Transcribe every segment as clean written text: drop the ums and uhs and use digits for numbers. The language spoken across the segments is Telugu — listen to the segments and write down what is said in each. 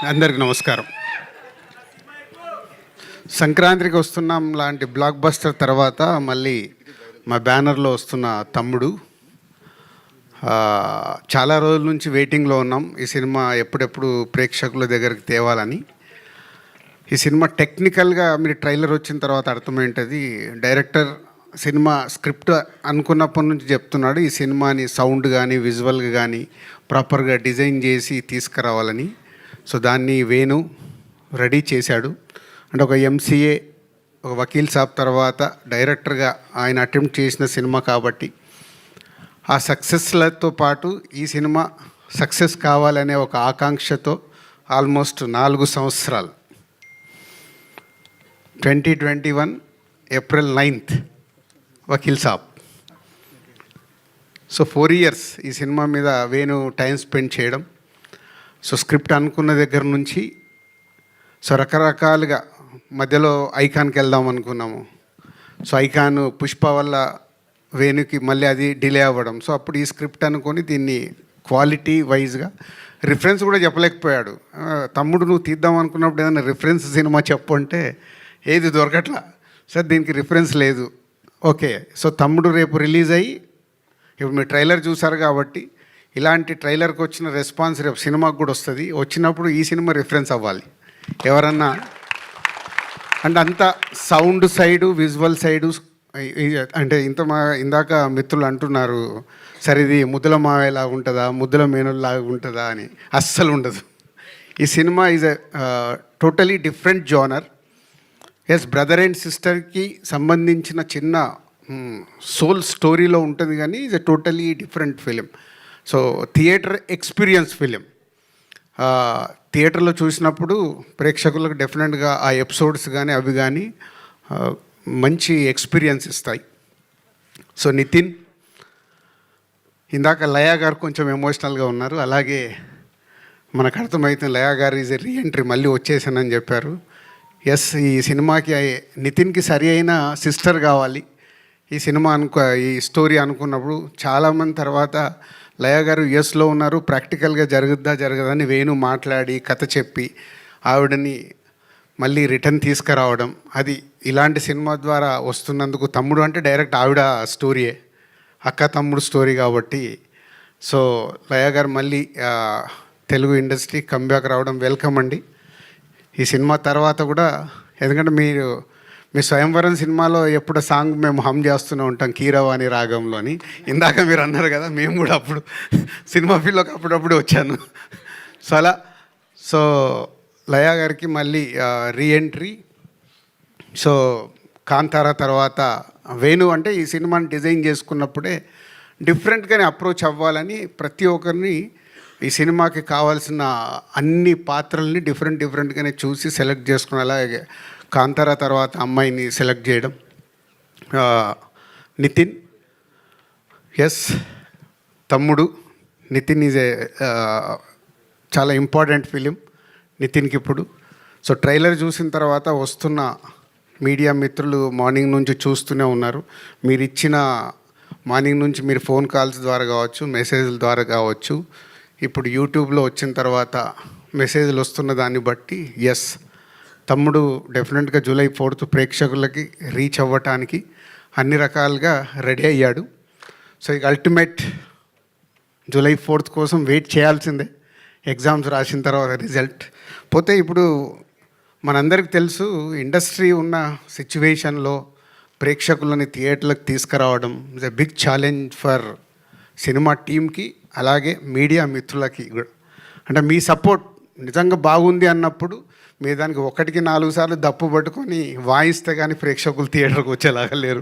అందరికి నమస్కారం. సంక్రాంతికి వస్తున్నాం లాంటి బ్లాక్ బస్టర్ తర్వాత మళ్ళీ మా బ్యానర్లో వస్తున్న తమ్ముడు. చాలా రోజుల నుంచి వెయిటింగ్లో ఉన్నాం ఈ సినిమా ఎప్పుడెప్పుడు ప్రేక్షకుల దగ్గరికి తేవాలని. ఈ సినిమా టెక్నికల్గా మీరు ట్రైలర్ వచ్చిన తర్వాత అర్థమైంటుంది. డైరెక్టర్ సినిమా స్క్రిప్ట్ అనుకున్నప్పటి నుంచి చెప్తున్నాడు ఈ సినిమాని సౌండ్ కానీ విజువల్గా కానీ ప్రాపర్గా డిజైన్ చేసి తీసుకురావాలని. సో దాన్ని వేణు రెడీ చేశాడు. అంటే ఒక ఎంసీఏ, ఒక వకీల్ సాబ్ తర్వాత డైరెక్టర్గా ఆయన అటెంప్ట్ చేసిన సినిమా కాబట్టి ఆ సక్సెస్లతో పాటు ఈ సినిమా సక్సెస్ కావాలనే ఒక ఆకాంక్షతో ఆల్మోస్ట్ 4 సంవత్సరాలు 2021 April 9th Vakeel Saab. So 4 years ఈ సినిమా మీద వేణు టైం స్పెండ్ చేయడం. సో స్క్రిప్ట్ అనుకున్న దగ్గర నుంచి సో రకరకాలుగా మధ్యలో ఐకాన్కి వెళ్దాం అనుకున్నాము. సో ఐకాన్ పుష్ప వల్ల వేణుకి మళ్ళీ అది డిలే అవ్వడం. సో అప్పుడు ఈ స్క్రిప్ట్ అనుకొని దీన్ని క్వాలిటీ వైజ్గా రిఫరెన్స్ కూడా చెప్పలేకపోయాడు. తమ్ముడు నువ్వు తీద్దాం అనుకున్నప్పుడు ఏదైనా రిఫరెన్స్ సినిమా చెప్పు అంటే ఏది దొరకట్లా. సార్ దీనికి రిఫరెన్స్ లేదు. ఓకే, సో తమ్ముడు రేపు రిలీజ్ అయ్యి ఇప్పుడు మీరు ట్రైలర్ చూసారు కాబట్టి ఇలాంటి ట్రైలర్కి వచ్చిన రెస్పాన్స్ రేపు సినిమాకి కూడా వస్తుంది. వచ్చినప్పుడు ఈ సినిమా రిఫరెన్స్ అవ్వాలి ఎవరన్నా. అంటే అంత సౌండ్ సైడు విజువల్ సైడు అంటే ఇందాక మిత్రులు అంటున్నారు సరే ఇది ముద్దుల మావేలా ఉంటుందా ముద్దుల మేనుల్లాగా ఉంటుందా అని. అస్సలు ఉండదు. ఈ cinema is totally different genre. Yes, brother and సిస్టర్కి సంబంధించిన చిన్న సోల్ స్టోరీలో ఉంటుంది కానీ is a totally different film. So theatre experience film. థియేటర్లో చూసినప్పుడు ప్రేక్షకులకు డెఫినెట్గా ఆ ఎపిసోడ్స్ కానీ అవి కానీ మంచి ఎక్స్పీరియన్స్ ఇస్తాయి. సో నితిన్, ఇందాక లయా గారు కొంచెం ఎమోషనల్గా ఉన్నారు. అలాగే మనకు అర్థమవుతుంది లయా గారు ఈజ్ ఎ రీఎంట్రీ, మళ్ళీ వచ్చేసానని చెప్పారు. ఎస్, ఈ సినిమాకి నితిన్కి సరి అయిన సిస్టర్ కావాలి ఈ సినిమా ఈ స్టోరీ అనుకున్నప్పుడు చాలామంది తర్వాత లయ గారు యుఎస్లో ఉన్నారు, ప్రాక్టికల్గా జరగదని వేణు మాట్లాడి కథ చెప్పి ఆవిడని మళ్ళీ రిటర్న్ తీసుకురావడం. అది ఇలాంటి సినిమా ద్వారా వస్తున్నందుకు తమ్ముడు అంటే డైరెక్ట్ ఆవిడ స్టోరీయే, అక్క తమ్ముడు స్టోరీ కాబట్టి. సో లయ గారు మళ్ళీ తెలుగు ఇండస్ట్రీ కంబ్యాక్ రావడం వెల్కమ్ అండి. ఈ సినిమా తర్వాత కూడా ఎందుకంటే మీ స్వయంవరం సినిమాలో ఎప్పుడు సాంగ్ మేము హమ్ చేస్తూనే ఉంటాం కీరవాణి రాగంలోని. ఇందాక మీరు అన్నారు కదా, మేము కూడా అప్పుడు సినిమా ఫీల్డ్లోకి అప్పుడప్పుడు వచ్చాను. సో అలా సో లయా గారికి మళ్ళీ రీఎంట్రీ. సో కాంతారా తర్వాత వేణు అంటే ఈ సినిమాని డిజైన్ చేసుకున్నప్పుడే డిఫరెంట్గానే అప్రోచ్ అవ్వాలని ప్రతి ఒక్కరిని ఈ సినిమాకి కావాల్సిన అన్ని పాత్రల్ని డిఫరెంట్గానే చూసి సెలెక్ట్ చేసుకుని అలాగే కాంతారా తర్వాత అమ్మాయిని సెలెక్ట్ చేయడం. నితిన్, ఎస్ తమ్ముడు నితిన్ ఈజ్ చాలా ఇంపార్టెంట్ ఫిలిం నితిన్కి ఇప్పుడు. సో ట్రైలర్ చూసిన తర్వాత వస్తున్న మీడియా మిత్రులు మార్నింగ్ నుంచి చూస్తూనే ఉన్నారు. మీరు ఇచ్చిన మార్నింగ్ నుంచి మీరు ఫోన్ కాల్స్ ద్వారా కావచ్చు, మెసేజ్ల ద్వారా కావచ్చు, ఇప్పుడు యూట్యూబ్లో వచ్చిన తర్వాత మెసేజ్లు వస్తున్న దాన్ని బట్టి ఎస్ తమ్ముడు డెఫినెట్గా July 4th ప్రేక్షకులకి రీచ్ అవ్వటానికి అన్ని రకాలుగా రెడీ అయ్యాడు. సో ఇక అల్టిమేట్ July 4th కోసం వెయిట్ చేయాల్సిందే. ఎగ్జామ్స్ రాసిన తర్వాత రిజల్ట్ పోతే ఇప్పుడు మనందరికీ తెలుసు ఇండస్ట్రీ ఉన్న సిచ్యువేషన్లో ప్రేక్షకులని థియేటర్లకు తీసుకురావడం is a big challenge for cinema టీమ్కి అలాగే మీడియా మిత్రులకి కూడా. అంటే మీ సపోర్ట్ నిజంగా బాగుంది అన్నప్పుడు మీ దానికి 1కి 4 సార్లు దప్పు పట్టుకొని వాయిస్తే కానీ ప్రేక్షకులు థియేటర్కి వచ్చేలాగా లేరు.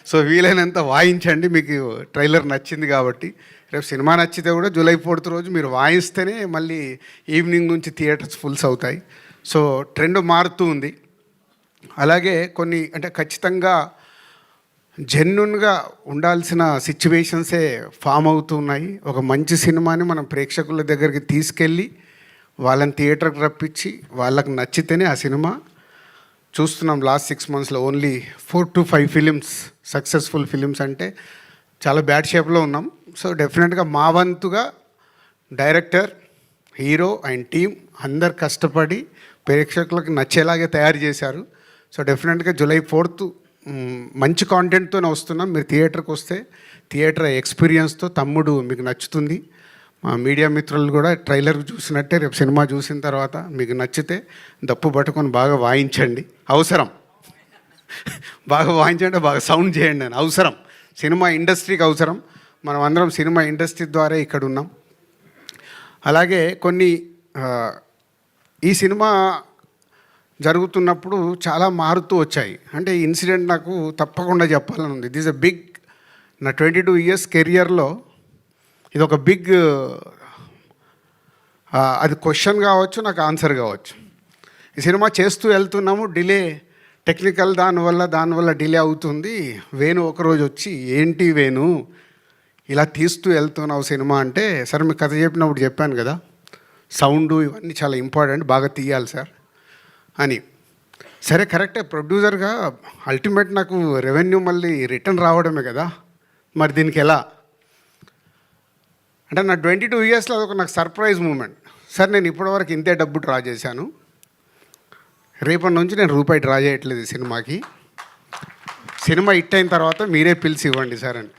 సో వీలైనంత వాయించండి. మీకు ట్రైలర్ నచ్చింది కాబట్టి రేపు సినిమా నచ్చితే కూడా July 4th రోజు మీరు వాయిస్తేనే మళ్ళీ ఈవినింగ్ నుంచి థియేటర్స్ ఫుల్స్ అవుతాయి. సో ట్రెండ్ మారుతూ ఉంది. అలాగే కొన్ని అంటే ఖచ్చితంగా జెన్యున్గా ఉండాల్సిన సిచ్యువేషన్సే ఫామ్ అవుతున్నాయి. ఒక మంచి సినిమాని మనం ప్రేక్షకుల దగ్గరికి తీసుకెళ్ళి వాళ్ళని థియేటర్కి రప్పించి వాళ్ళకి నచ్చితేనే ఆ సినిమా చూస్తున్నాం. లాస్ట్ 6 monthsలో only 4 to 5 films successful films అంటే చాలా బ్యాడ్ షేప్లో ఉన్నాం. సో డెఫినెట్గా మా వంతుగా డైరెక్టర్ హీరో అండ్ టీం అందరు కష్టపడి ప్రేక్షకులకు నచ్చేలాగే తయారు చేశారు. సో డెఫినెట్గా జూలై 4th మంచి కాంటెంట్తోనే వస్తున్నాం. మీరు థియేటర్కి వస్తే థియేటర్ ఎక్స్పీరియన్స్తో తమ్ముడు మీకు నచ్చుతుంది. మా మీడియా మిత్రులు కూడా ట్రైలర్ చూసినట్టే రేపు సినిమా చూసిన తర్వాత మీకు నచ్చితే దప్పు పట్టుకొని బాగా వాయించండి. అవసరం బాగా వాయించండి, బాగా సౌండ్ చేయండి అని అవసరం. సినిమా ఇండస్ట్రీకి అవసరం. మనం అందరం సినిమా ఇండస్ట్రీ ద్వారా ఇక్కడ ఉన్నాం. అలాగే కొన్ని ఈ సినిమా జరుగుతున్నప్పుడు చాలా మారుతూ వచ్చాయి. అంటే ఈ ఇన్సిడెంట్ నాకు తప్పకుండా చెప్పాలని ఉంది. దిస్ ఎ బిగ్, నా 22 years కెరియర్లో ఇది ఒక బిగ్, అది క్వశ్చన్ కావచ్చు, నాకు ఆన్సర్ కావచ్చు. ఈ సినిమా చేస్తూ వెళ్తున్నాము, డిలే టెక్నికల్ దానివల్ల డిలే అవుతుంది. వేణు ఒకరోజు వచ్చి, ఏంటి వేణు ఇలా తీస్తూ వెళ్తున్నావు సినిమా అంటే, సరే మీకు కథ చెప్పినప్పుడు చెప్పాను కదా, సౌండ్ ఇవన్నీ చాలా ఇంపార్టెంట్, బాగా తీయాలి సార్ అని. సరే కరెక్టే, ప్రొడ్యూసర్గా అల్టిమేట్ నాకు రెవెన్యూ మళ్ళీ రిటర్న్ రావడమే కదా, మరి దీనికి ఎలా అంటే నా 22 yearsలో అదొక నాకు సర్ప్రైజ్ మూమెంట్. సార్ నేను ఇప్పటివరకు ఇంతే డబ్బు డ్రా చేశాను, రేపటి నుంచి నేను రూపాయి డ్రా చేయట్లేదు ఈ సినిమాకి, సినిమా హిట్ అయిన తర్వాత మీరే పిలిచి ఇవ్వండి సార్ అని.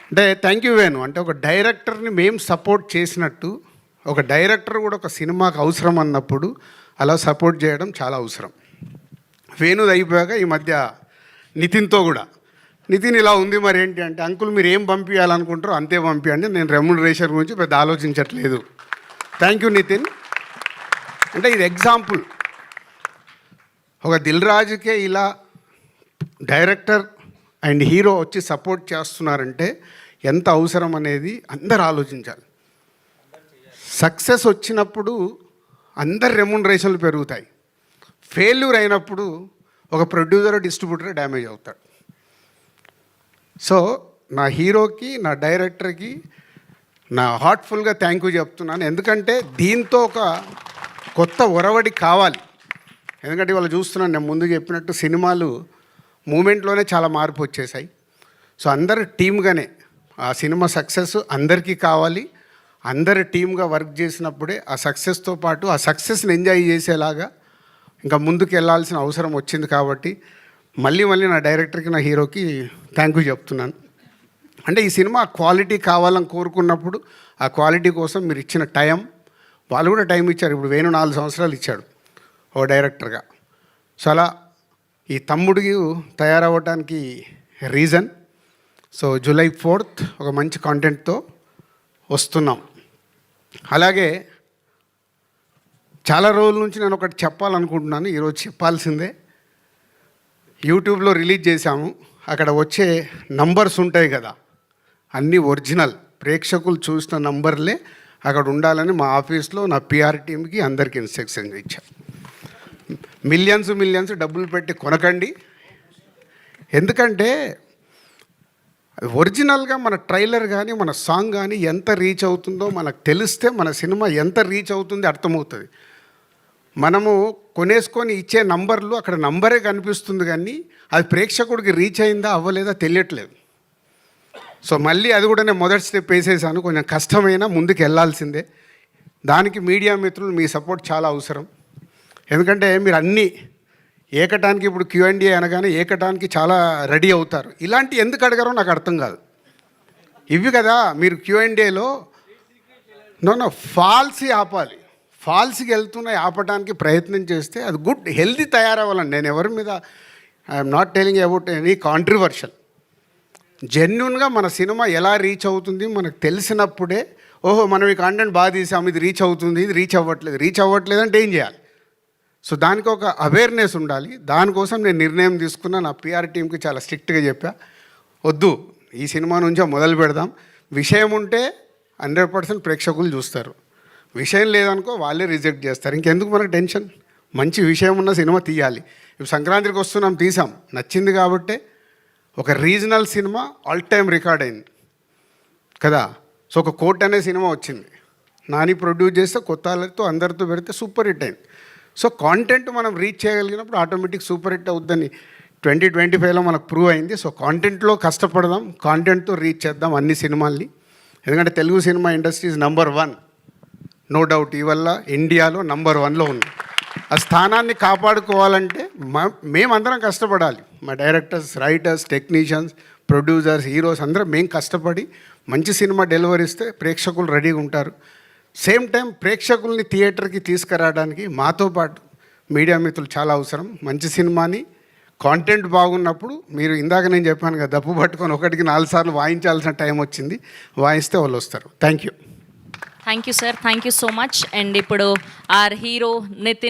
అంటే థ్యాంక్ యూ వేణు. అంటే ఒక డైరెక్టర్ని మేము సపోర్ట్ చేసినట్టు ఒక డైరెక్టర్ కూడా ఒక సినిమాకి అవసరం అన్నప్పుడు అలా సపోర్ట్ చేయడం చాలా అవసరం. వేణుది అయిపోయాక ఈ మధ్య నితిన్తో కూడా, నితిన్ ఇలా ఉంది మరి ఏంటి అంటే, అంకుల్ మీరు ఏం పంపించాలనుకుంటారో అంతే పంపించండి, నేను రెమ్యునరేషన్ గురించి పెద్ద ఆలోచించట్లేదు. Thank you Nitin. అంటే ఇది ఎగ్జాంపుల్. ఒక దిల్ రాజుకే ఇలా డైరెక్టర్ అండ్ హీరో వచ్చి సపోర్ట్ చేస్తున్నారంటే ఎంత అవసరం అనేది అందరు ఆలోచించాలి. సక్సెస్ వచ్చినప్పుడు అందరు రెమ్యునరేషన్లు పెరుగుతాయి. ఫెయిల్యూర్ అయినప్పుడు ఒక ప్రొడ్యూసర్ డిస్ట్రిబ్యూటర్ డ్యామేజ్ అవుతాడు. సో నా హీరోకి, నా డైరెక్టర్కి నా హార్ట్ఫుల్గా థ్యాంక్ యూ చెప్తున్నాను. ఎందుకంటే దీంతో ఒక కొత్త ఒరవడి కావాలి. ఎందుకంటే ఇవాళ చూస్తున్నాను, నేను ముందు చెప్పినట్టు సినిమాలు మూమెంట్లోనే చాలా మార్పు వచ్చేసాయి. సో అందరు టీమ్గానే ఆ సినిమా సక్సెస్ అందరికీ కావాలి. అందరు టీమ్గా వర్క్ చేసినప్పుడే ఆ సక్సెస్తో పాటు ఆ సక్సెస్ని ఎంజాయ్ చేసేలాగా ఇంకా ముందుకు వెళ్ళాల్సిన అవసరం వచ్చింది. కాబట్టి మళ్ళీ నా డైరెక్టర్కి, నా హీరోకి థ్యాంక్ యూ చెప్తున్నాను. అంటే ఈ సినిమా క్వాలిటీ కావాలని కోరుకున్నప్పుడు ఆ క్వాలిటీ కోసం మీరు ఇచ్చిన టైం, వాళ్ళు కూడా టైం ఇచ్చారు. ఇప్పుడు వేణు 4 సంవత్సరాలు ఇచ్చాడు ఓ డైరెక్టర్గా. సో అలా ఈ తమ్ముడికి తయారవ్వడానికి రీజన్. సో జూలై 4th ఒక మంచి కాంటెంట్తో వస్తున్నాం. అలాగే చాలా రోజుల నుంచి నేను ఒకటి చెప్పాలనుకుంటున్నాను, ఈరోజు చెప్పాల్సిందే. యూట్యూబ్లో రిలీజ్ చేశాము, అక్కడ వచ్చే నంబర్స్ ఉంటాయి కదా, అన్నీ ఒరిజినల్, ప్రేక్షకులు చూసిన నంబర్లే అక్కడ ఉండాలని మా ఆఫీస్లో నా పిఆర్ టీమ్కి అందరికీ ఇన్స్ట్రక్షన్స్ ఇచ్చాను. మిలియన్స్ డబ్బులు పెట్టి కొనకండి. ఎందుకంటే ఒరిజినల్గా మన ట్రైలర్ కానీ మన సాంగ్ కానీ ఎంత రీచ్ అవుతుందో మనకు తెలిస్తే మన సినిమా ఎంత రీచ్ అవుతుందో అర్థమవుతుంది. మనము కొనేసుకొని ఇచ్చే నంబర్లు అక్కడ నంబరే కనిపిస్తుంది, కానీ అది ప్రేక్షకుడికి రీచ్ అయిందా అవ్వలేదా తెలియట్లేదు. సో మళ్ళీ అది కూడా నేను మొదటి స్టెప్ వేసేసాను. కొంచెం కష్టమైనా ముందుకు వెళ్ళాల్సిందే. దానికి మీడియా మిత్రులు మీ సపోర్ట్ చాలా అవసరం. ఎందుకంటే మీరు అన్నీ ఏకటానికి, ఇప్పుడు Q&A అనగానే ఏకటానికి చాలా రెడీ అవుతారు. ఇలాంటి ఎందుకు అడగారో నాకు అర్థం కాదు. ఇవి కదా మీరు Q&Aలో ఫాల్సీ ఆపాలి, ఫాల్స్కి వెళ్తున్నాయి ఆపడానికి ప్రయత్నం చేస్తే అది గుడ్ హెల్దీ తయారవ్వాలండి. నేను ఎవరి మీద I'm not telling about any controversial. జెన్యున్గా మన సినిమా ఎలా రీచ్ అవుతుంది మనకు తెలిసినప్పుడే, ఓహో మనం ఈ కాంటెంట్ బాగా తీసాము, ఇది రీచ్ అవుతుంది, ఇది రీచ్ అవ్వట్లేదు అంటే ఏం చేయాలి. సో దానికి ఒక అవేర్నెస్ ఉండాలి. దానికోసం నేను నిర్ణయం తీసుకున్నా. నా పిఆర్ టీంకి చాలా స్ట్రిక్ట్గా చెప్పా, వద్దు ఈ సినిమా నుంచే మొదలు పెడదాం. విషయం ఉంటే 100% ప్రేక్షకులు చూస్తారు, విషయం లేదనుకో వాళ్ళే రిజెక్ట్ చేస్తారు. ఇంకెందుకు మనకు టెన్షన్, మంచి విషయం ఉన్న సినిమా తీయాలి. ఇప్పుడు సంక్రాంతికి వస్తున్నాం, తీసాం, నచ్చింది కాబట్టే ఒక regional cinema all time record అయింది కదా. సో ఒక కోట్ అనే సినిమా వచ్చింది, నాని ప్రొడ్యూస్ చేస్తే కొత్త వాళ్ళతో అందరితో పెడితే సూపర్ హిట్ అయింది. సో కాంటెంట్ మనం రీచ్ చేయగలిగినప్పుడు ఆటోమేటిక్ సూపర్ హిట్ అవుద్దని 2025లో మనకు ప్రూవ్ అయింది. సో కాంటెంట్లో కష్టపడదాం, కాంటెంట్తో రీచ్ చేద్దాం అన్ని సినిమాల్ని. ఎందుకంటే Telugu cinema industry is number no doubt ఇవల్ల ఇండియాలో నంబర్ 1లో ఉంది. ఆ స్థానాన్ని కాపాడుకోవాలంటే మేమందరం కష్టపడాలి. మా directors, writers, technicians, producers, heroes అందరం మేము కష్టపడి మంచి సినిమా డెలివరీ ఇస్తే ప్రేక్షకులు రెడీగా ఉంటారు. సేమ్ టైం ప్రేక్షకుల్ని థియేటర్కి తీసుకురావడానికి మాతో పాటు మీడియా మిత్రులు చాలా అవసరం. మంచి సినిమాని కాంటెంట్ బాగున్నప్పుడు మీరు ఇందాక నేను చెప్పాను కదా, డప్పు పట్టుకొని ఒకటికి 4 సార్లు వాయించాల్సిన టైం వచ్చింది. వాయిస్తే వాళ్ళు వస్తారు. Thank you sir, thank you so much. And ఇప్పుడు ఆర్ హీరో నితిన్